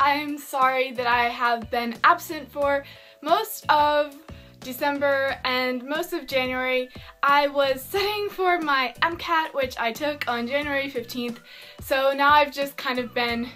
I'm sorry that I have been absent for most of December and most of January. I was studying for my MCAT, which I took on January 15th, so now I've just kind of been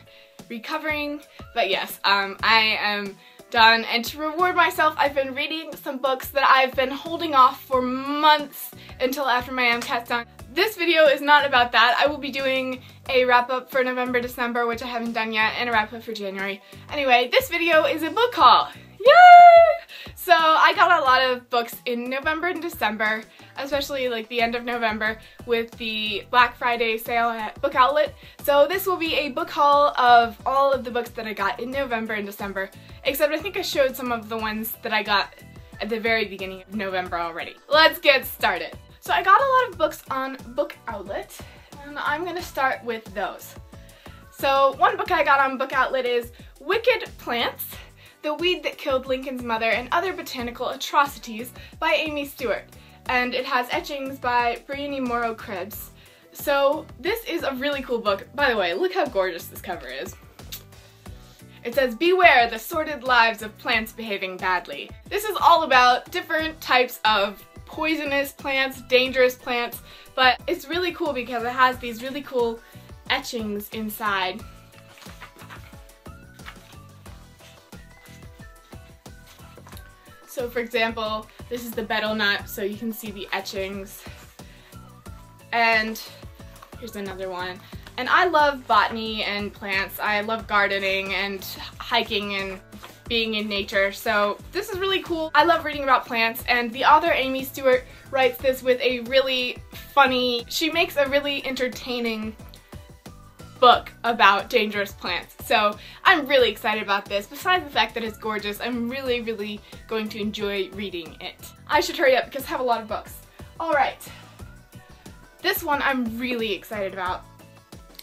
recovering, but yes, I am done, and to reward myself, I've been reading some books that I've been holding off for months until after my MCAT's done. This video is not about that. I will be doing a wrap-up for November, December, which I haven't done yet, and a wrap-up for January. Anyway, this video is a book haul. Yay! So I got a lot of books in November and December, especially like the end of November with the Black Friday sale at Book Outlet. So this will be a book haul of all of the books that I got in November and December, except I think I showed some of the ones that I got at the very beginning of November already. Let's get started. So I got a lot of books on Book Outlet, and I'm gonna start with those. So one book I got on Book Outlet is Wicked Plants: The Weed That Killed Lincoln's Mother and Other Botanical Atrocities by Amy Stewart, and it has etchings by Briony Morrow Krebs. So this is a really cool book. By the way, look how gorgeous this cover is. It says, "Beware the sordid lives of plants behaving badly." This is all about different types of poisonous plants, dangerous plants, but it's really cool because it has these really cool etchings inside. So for example, this is the betel nut, so you can see the etchings. And here's another one. And I love botany and plants. I love gardening and hiking and being in nature, so this is really cool. I love reading about plants, and the author Amy Stewart writes this with a really funny, she makes a really entertaining book about dangerous plants. So I'm really excited about this. Besides the fact that it's gorgeous, I'm really going to enjoy reading it. I should hurry up because I have a lot of books. Alright, this one I'm really excited about.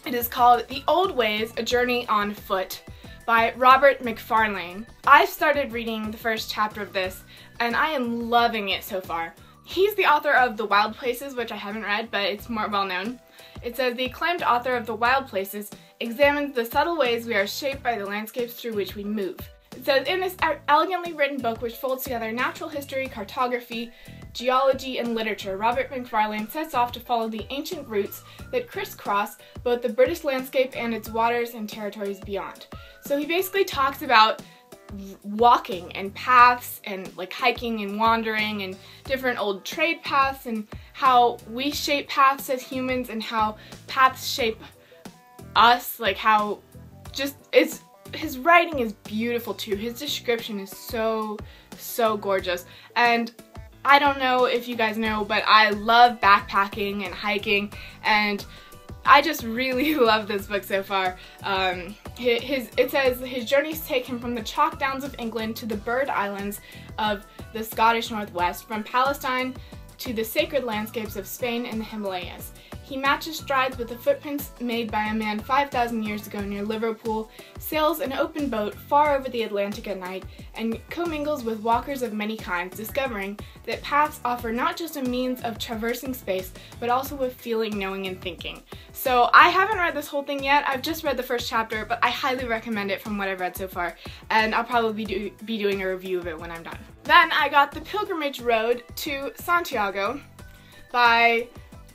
It is called The Old Ways: A Journey on Foot by Robert Macfarlane. I've started reading the first chapter of this, and I am loving it so far. He's the author of The Wild Places, which I haven't read, but it's more well known. It says, "The acclaimed author of The Wild Places examines the subtle ways we are shaped by the landscapes through which we move." It says, "In this elegantly written book, which folds together natural history, cartography, geology, and literature, Robert Macfarlane sets off to follow the ancient routes that crisscross both the British landscape and its waters and territories beyond." So he basically talks about walking and paths and like hiking and wandering and different old trade paths and how we shape paths as humans and how paths shape us, like how just his writing is beautiful too. His description is so gorgeous, and I don't know if you guys know, but I love backpacking and hiking, and I just really love this book so far. It says his journeys take him from the chalk downs of England to the bird islands of the Scottish Northwest, from Palestine to the sacred landscapes of Spain and the Himalayas. He matches strides with the footprints made by a man 5,000 years ago near Liverpool, sails an open boat far over the Atlantic at night, and commingles with walkers of many kinds, discovering that paths offer not just a means of traversing space, but also of feeling, knowing, and thinking. So I haven't read this whole thing yet. I've just read the first chapter, but I highly recommend it from what I've read so far, and I'll probably be doing a review of it when I'm done. Then I got The Pilgrimage Road to Santiago by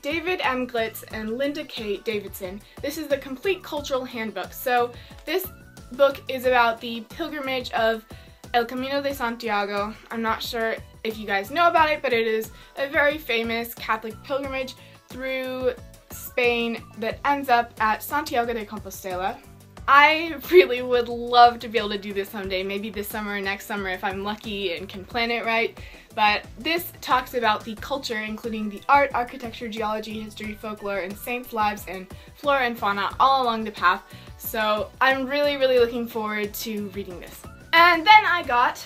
David M. Glitz and Linda K. Davidson. This is the Complete Cultural Handbook. So this book is about the pilgrimage of El Camino de Santiago. I'm not sure if you guys know about it, but it is a very famous Catholic pilgrimage through Spain that ends up at Santiago de Compostela. I really would love to be able to do this someday, maybe this summer or next summer if I'm lucky and can plan it right. But this talks about the culture, including the art, architecture, geology, history, folklore, and saints' lives and flora and fauna all along the path. So I'm really looking forward to reading this. And then I got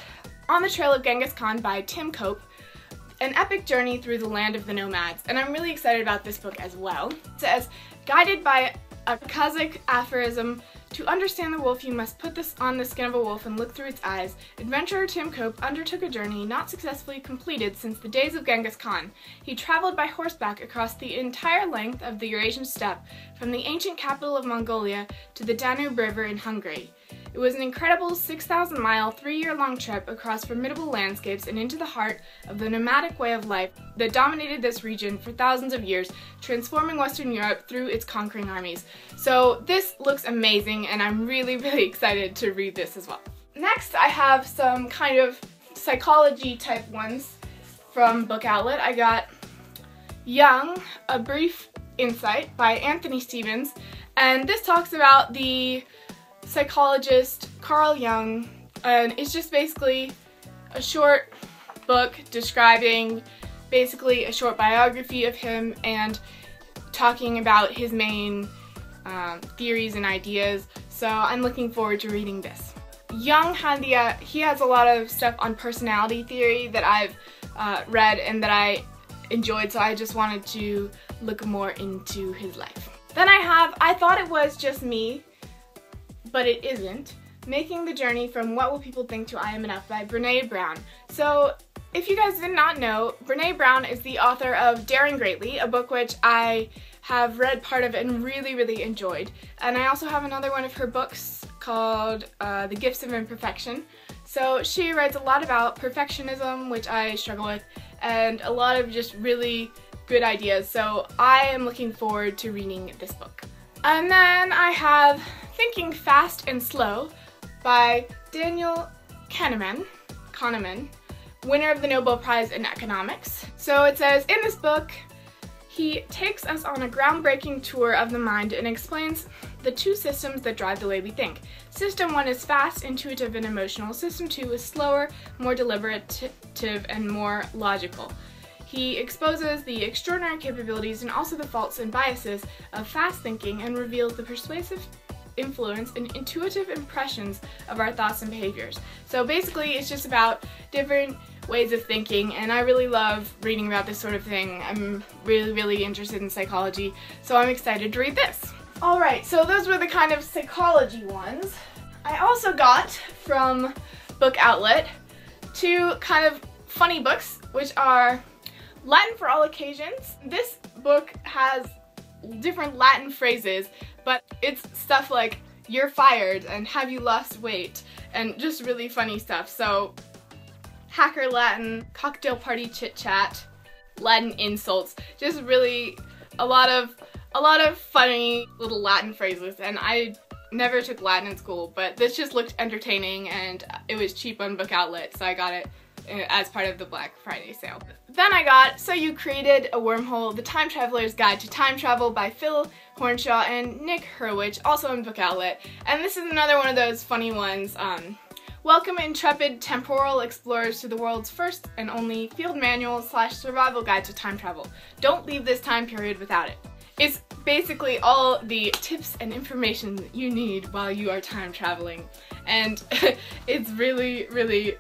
On the Trail of Genghis Khan by Tim Cope, an epic journey through the land of the nomads. And I'm really excited about this book as well. It says, guided by a Kazakh aphorism, to understand the wolf you must put this on the skin of a wolf and look through its eyes. Adventurer Tim Cope undertook a journey not successfully completed since the days of Genghis Khan. He traveled by horseback across the entire length of the Eurasian steppe, from the ancient capital of Mongolia to the Danube River in Hungary. It was an incredible 6,000-mile, 3-year-long trip across formidable landscapes and into the heart of the nomadic way of life that dominated this region for thousands of years, transforming Western Europe through its conquering armies. So this looks amazing, and I'm really excited to read this as well. Next, I have some kind of psychology type ones from Book Outlet. I got Young, A Brief Insight by Anthony Stevens, and this talks about the psychologist Carl Jung, and it's just basically a short book describing basically a short biography of him and talking about his main theories and ideas, so I'm looking forward to reading this. Jung had he has a lot of stuff on personality theory that I've read and that I enjoyed, so I just wanted to look more into his life. Then I Thought It Was Just Me, But It Isn't, Making the Journey from What Will People Think to I Am Enough by Brené Brown. So if you guys did not know, Brené Brown is the author of Daring Greatly, a book which I have read part of and really enjoyed. And I also have another one of her books called The Gifts of Imperfection. So she writes a lot about perfectionism, which I struggle with, and a lot of just really good ideas. So I am looking forward to reading this book. And then I have Thinking Fast and Slow by Daniel Kahneman, winner of the Nobel Prize in Economics. So it says, in this book, he takes us on a groundbreaking tour of the mind and explains the two systems that drive the way we think. System 1 is fast, intuitive, and emotional. System 2 is slower, more deliberative, and more logical. He exposes the extraordinary capabilities and also the faults and biases of fast thinking and reveals the persuasive influence and intuitive impressions of our thoughts and behaviors. So basically it's just about different ways of thinking, and I really love reading about this sort of thing. I'm really interested in psychology, so I'm excited to read this. Alright, so those were the kind of psychology ones. I also got from Book Outlet two kind of funny books, which are Latin for All Occasions. This book has different Latin phrases, but it's stuff like "you're fired" and "have you lost weight," and just really funny stuff. So hacker Latin, cocktail party chit chat, Latin insults, just really a lot of funny little Latin phrases. And I never took Latin in school, but this just looked entertaining and it was cheap on Book Outlet, so I got it as part of the Black Friday sale. Then I got So You Created a Wormhole, The Time Traveler's Guide to Time Travel by Phil Hornshaw and Nick Hurwitz, also in Book Outlet. And this is another one of those funny ones. Welcome intrepid temporal explorers to the world's first and only field manual / survival guide to time travel. Don't leave this time period without it. It's basically all the tips and information that you need while you are time traveling. And it's really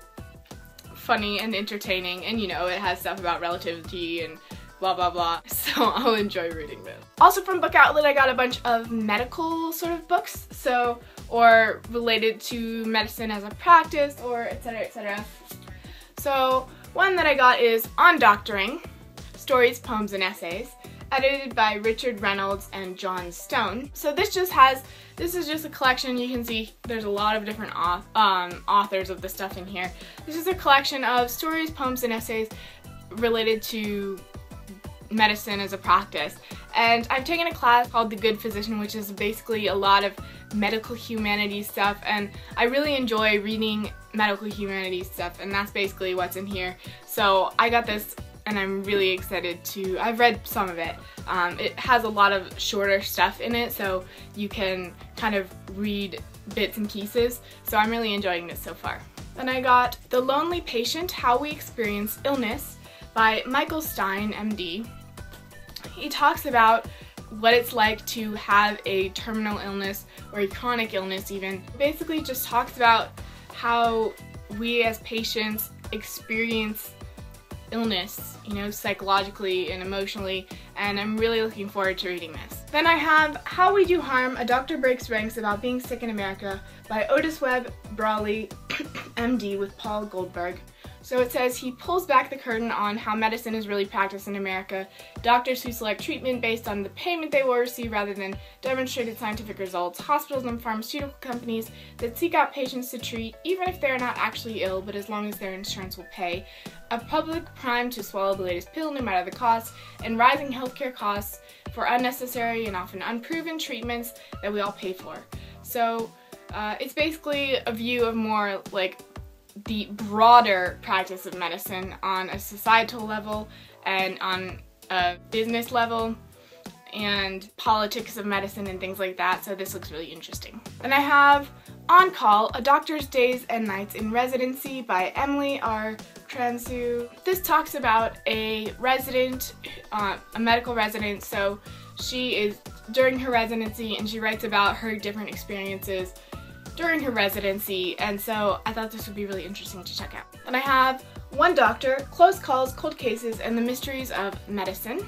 funny and entertaining, and you know, it has stuff about relativity and blah blah blah, so I'll enjoy reading this. Also from Book Outlet I got a bunch of medical sort of books, so or related to medicine as a practice, or etc. So one that I got is On Doctoring, Stories, Poems, and Essays, edited by Richard Reynolds and John Stone. So this is just a collection. You can see there's a lot of different authors of the stuff in here. This is a collection of stories, poems, and essays related to medicine as a practice. And I've taken a class called The Good Physician, which is basically a lot of medical humanities stuff, and I really enjoy reading medical humanities stuff, and that's basically what's in here. So I got this and I'm really excited to, I've read some of it. It has a lot of shorter stuff in it, so you can kind of read bits and pieces, so I'm really enjoying this so far. Then I got The Lonely Patient, How We Experience Illness by Michael Stein, MD. He talks about what it's like to have a terminal illness or a chronic illness even. Basically just talks about how we as patients experience illness, you know, psychologically and emotionally, and I'm really looking forward to reading this. Then I have How We Do Harm, A Doctor Breaks Ranks About Being Sick in America by Otis Webb Brawley, MD, with Paul Goldberg. So it says he pulls back the curtain on how medicine is really practiced in America. Doctors who select treatment based on the payment they will receive rather than demonstrated scientific results. Hospitals and pharmaceutical companies that seek out patients to treat even if they are not actually ill, but as long as their insurance will pay. A public prime to swallow the latest pill no matter the cost, and rising healthcare costs for unnecessary and often unproven treatments that we all pay for. So it's basically a view of more like the broader practice of medicine on a societal level and on a business level and politics of medicine and things like that, so this looks really interesting. And I have On Call, A Doctor's Days and Nights in Residency by Emily R. Transu. This talks about a resident, a medical resident, so she is during her residency and she writes about her different experiences during her residency, and so I thought this would be really interesting to check out. And I have One Doctor, Close Calls, Cold Cases, and the Mysteries of Medicine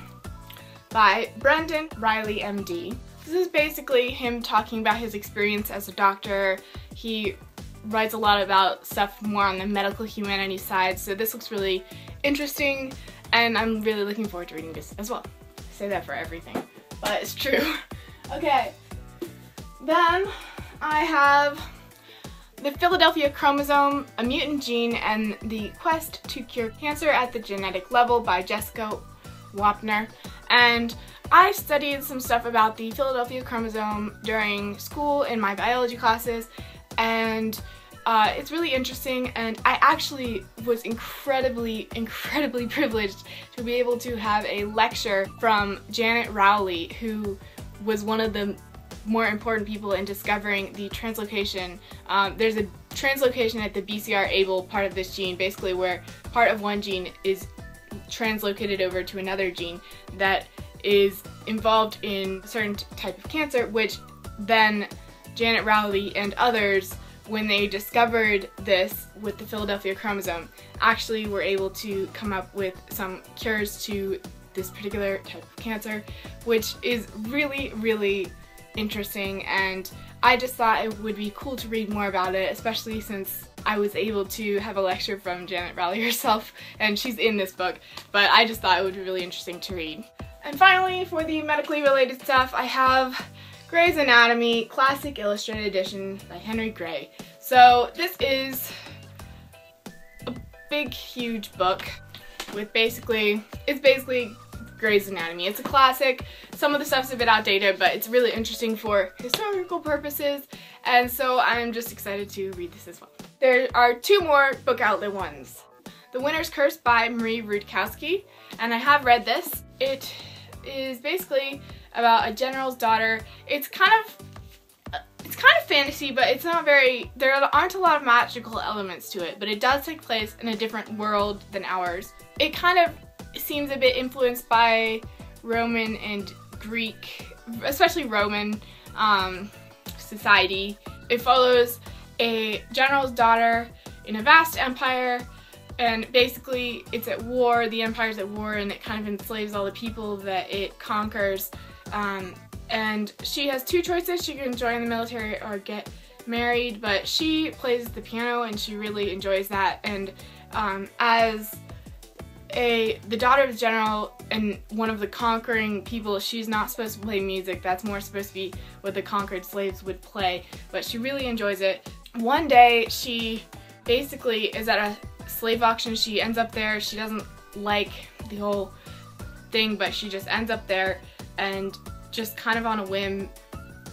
by Brendan Riley, MD. This is basically him talking about his experience as a doctor. He writes a lot about stuff more on the medical humanities side, so this looks really interesting, and I'm really looking forward to reading this as well. I say that for everything, but it's true. Okay, then I have The Philadelphia Chromosome, A Mutant Gene, and the Quest to Cure Cancer at the Genetic Level by Jessica Wapner. And I studied some stuff about the Philadelphia chromosome during school in my biology classes, and it's really interesting, and I actually was incredibly privileged to be able to have a lecture from Janet Rowley, who was one of the more important people in discovering the translocation. There's a translocation at the BCR-ABL part of this gene, basically where part of one gene is translocated over to another gene that is involved in a certain type of cancer, which then Janet Rowley and others, when they discovered this with the Philadelphia chromosome, actually were able to come up with some cures to this particular type of cancer, which is really interesting, and I just thought it would be cool to read more about it, especially since I was able to have a lecture from Janet Rowley herself, and she's in this book, but I just thought it would be really interesting to read. And finally, for the medically related stuff, I have Grey's Anatomy Classic Illustrated Edition by Henry Gray. So this is a big, huge book with it's basically Grey's Anatomy. It's a classic. Some of the stuff's a bit outdated, but it's really interesting for historical purposes, and so I'm just excited to read this as well. There are two more book outlet ones. The Winter's Curse by Marie Rudkowski, and I have read this. It is basically about a general's daughter. It's kind of fantasy, but it's not very, there aren't a lot of magical elements to it, but it does take place in a different world than ours. It kind of seems a bit influenced by Roman and Greek, especially Roman society. It follows a general's daughter in a vast empire, and basically it's at war, the empire's at war, and it kind of enslaves all the people that it conquers. And she has two choices: she can join the military or get married, but she plays the piano and she really enjoys that, and as the daughter of the general and one of the conquering people, she's not supposed to play music. That's more supposed to be what the conquered slaves would play, but she really enjoys it. One day she basically is at a slave auction. She ends up there. She doesn't like the whole thing, but she just ends up there and just kind of on a whim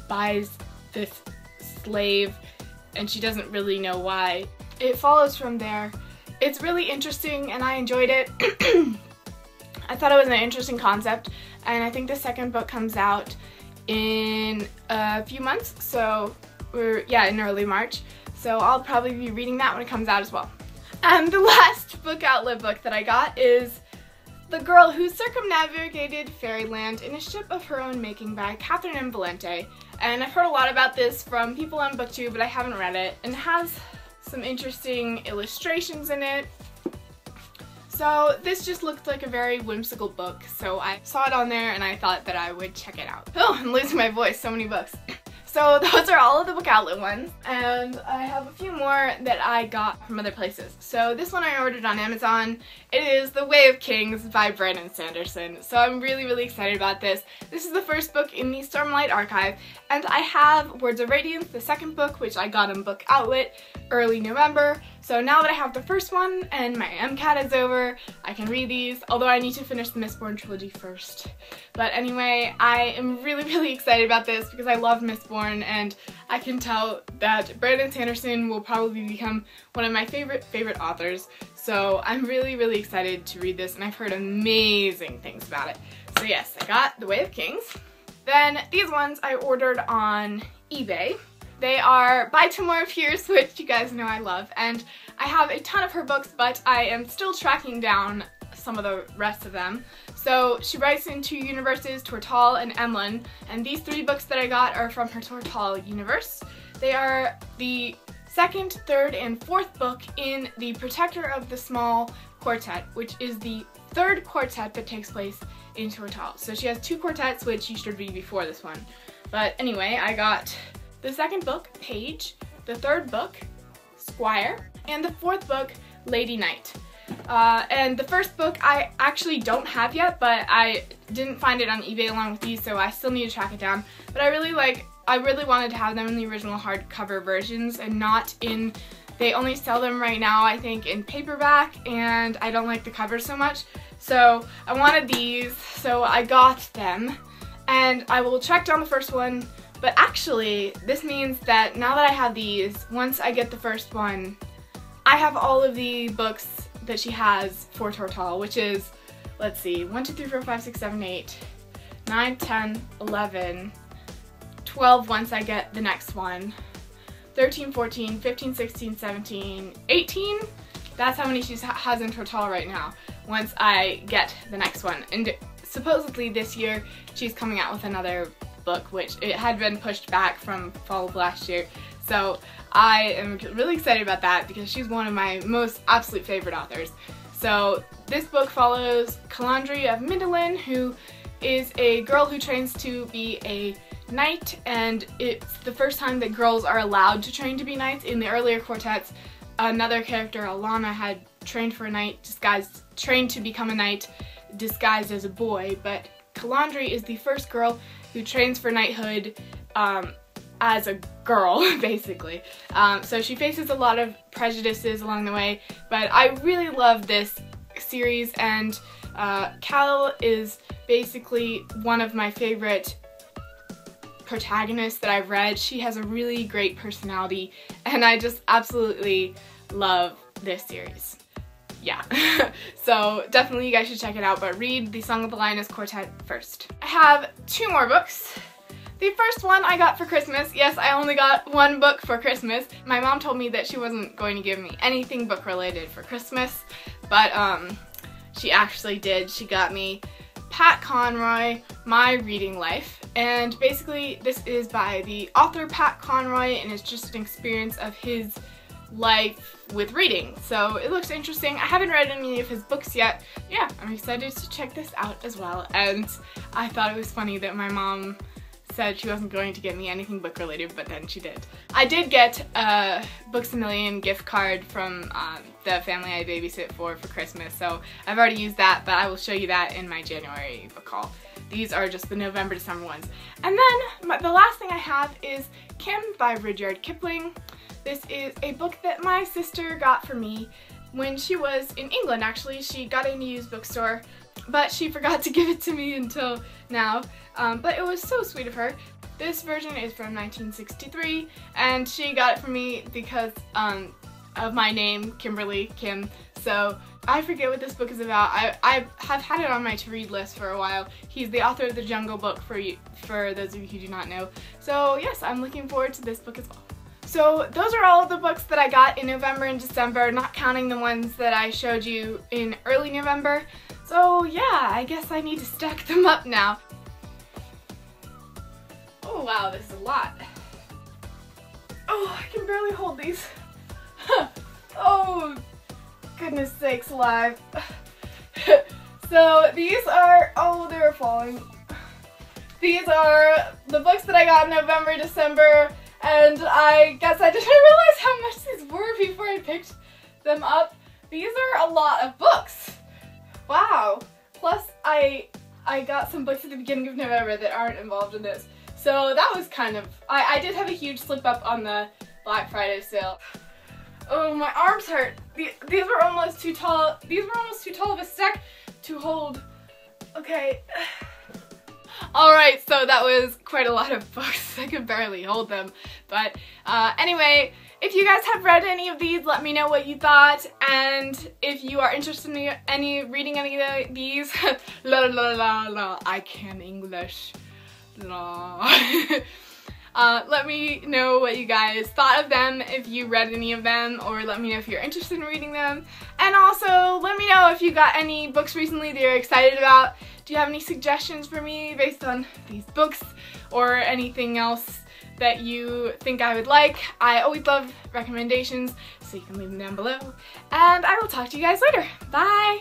buys this slave, and she doesn't really know why. It follows from there. It's really interesting and I enjoyed it. I thought it was an interesting concept, and I think the second book comes out in a few months, so in early March, so I'll probably be reading that when it comes out as well. And the last book outlet book that I got is The Girl Who Circumnavigated Fairyland in a Ship of Her Own Making by Catherine M. Valente. And I've heard a lot about this from people on BookTube, but I haven't read it, and it has some interesting illustrations in it. So this just looked like a very whimsical book, so I saw it on there and I thought that I would check it out. Oh, I'm losing my voice, so many books. so those are all of the book outlet ones, and I have a few more that I got from other places. So this one I ordered on Amazon. It is The Way of Kings by Brandon Sanderson. So I'm really excited about this. This is the first book in the Stormlight Archive, and I have Words of Radiance, the second book, which I got in Book Outlet early November. So now that I have the first one and my MCAT is over, I can read these, although I need to finish the Mistborn trilogy first. But anyway, I am really excited about this because I love Mistborn, and I can tell that Brandon Sanderson will probably become one of my favorite authors. So I'm really excited to read this, and I've heard amazing things about it. So yes, I got The Way of Kings. Then these ones I ordered on eBay. They are by Tamora Pierce, which you guys know I love, and I have a ton of her books, but I am still tracking down some of the rest of them. So she writes in two universes, Tortall and Emlyn, and these three books that I got are from her Tortall universe. They are the second, third, and fourth book in the Protector of the Small Quartet, which is the third quartet that takes place in Tortall. So she has two quartets, which you should read before this one. But anyway, I got the second book, Page, the third book, Squire, and the fourth book, Lady Knight. And the first book I actually don't have yet, but I didn't find it on eBay along with these, so I still need to track it down. But I really wanted to have them in the original hardcover versions and not in, they only sell them right now I think in paperback, and I don't like the cover so much. So I wanted these, so I got them, and I will track down the first one. But actually, this means that now that I have these, once I get the first one, I have all of the books that she has for Tortall, which is, let's see, 1, 2, 3, 4, 5, 6, 7, 8, 9, 10, 11, 12 once I get the next one, 13, 14, 15, 16, 17, 18. That's how many she has in Tortall right now, once I get the next one. And supposedly this year, she's coming out with another book, which it had been pushed back from fall of last year. So I am really excited about that because she's one of my most absolute favorite authors. So this book follows Calandri of Mindolin, who is a girl who trains to be a knight, and it's the first time that girls are allowed to train to be knights. In the earlier quartets, another character, Alana, had trained for a knight, trained to become a knight disguised as a boy, but Calandri is the first girl who trains for knighthood as a girl, basically. So she faces a lot of prejudices along the way, but I really love this series, and Cal is basically one of my favorite protagonists that I've read. She has a really great personality, and I just absolutely love this series. Yeah, so definitely you guys should check it out, but read the Song of the Lioness Quartet first. I have two more books. The first one I got for Christmas. Yes, I only got one book for Christmas. My mom told me that she wasn't going to give me anything book related for Christmas, but she actually did. She got me Pat Conroy, My Reading Life, and basically this is by the author Pat Conroy, and it's just an experience of his life with reading. So it looks interesting. I haven't read any of his books yet. Yeah, I'm excited to check this out as well, and I thought it was funny that my mom said she wasn't going to get me anything book related, but then she did. I did get a Books A Million gift card from the family I babysit for Christmas, so I've already used that, but I will show you that in my January book haul. These are just the November, December ones. And then the last thing I have is Kim by Rudyard Kipling. This is a book that my sister got for me when she was in England, actually. She got it in a used bookstore, but she forgot to give it to me until now. But it was so sweet of her. This version is from 1963, and she got it for me because of my name, Kimberly Kim. So I forget what this book is about. I have had it on my to-read list for a while. He's the author of The Jungle Book, for those of you who do not know. So yes, I'm looking forward to this book as well. So those are all of the books that I got in November and December, not counting the ones that I showed you in early November. So yeah, I guess I need to stack them up now. Oh wow, this is a lot. Oh, I can barely hold these. Oh, goodness sakes alive. So these are, oh, they're falling. these are the books that I got in November, December, and I guess I didn't realize how much these were before I picked them up. These are a lot of books. Wow. Plus, I got some books at the beginning of November that aren't involved in this. So that was kind of, I did have a huge slip up on the Black Friday sale. Oh, my arms hurt. These were almost too tall. These were almost too tall of a stack to hold. Okay. Alright, so that was quite a lot of books. I could barely hold them. But anyway, if you guys have read any of these, let me know what you thought. And if you are interested in reading any of these, la la la la, I can English. La. Let me know what you guys thought of them, if you read any of them, or let me know if you're interested in reading them. And also, let me know if you got any books recently that you're excited about. Do you have any suggestions for me based on these books, or anything else that you think I would like? I always love recommendations, so you can leave them down below. And I will talk to you guys later. Bye!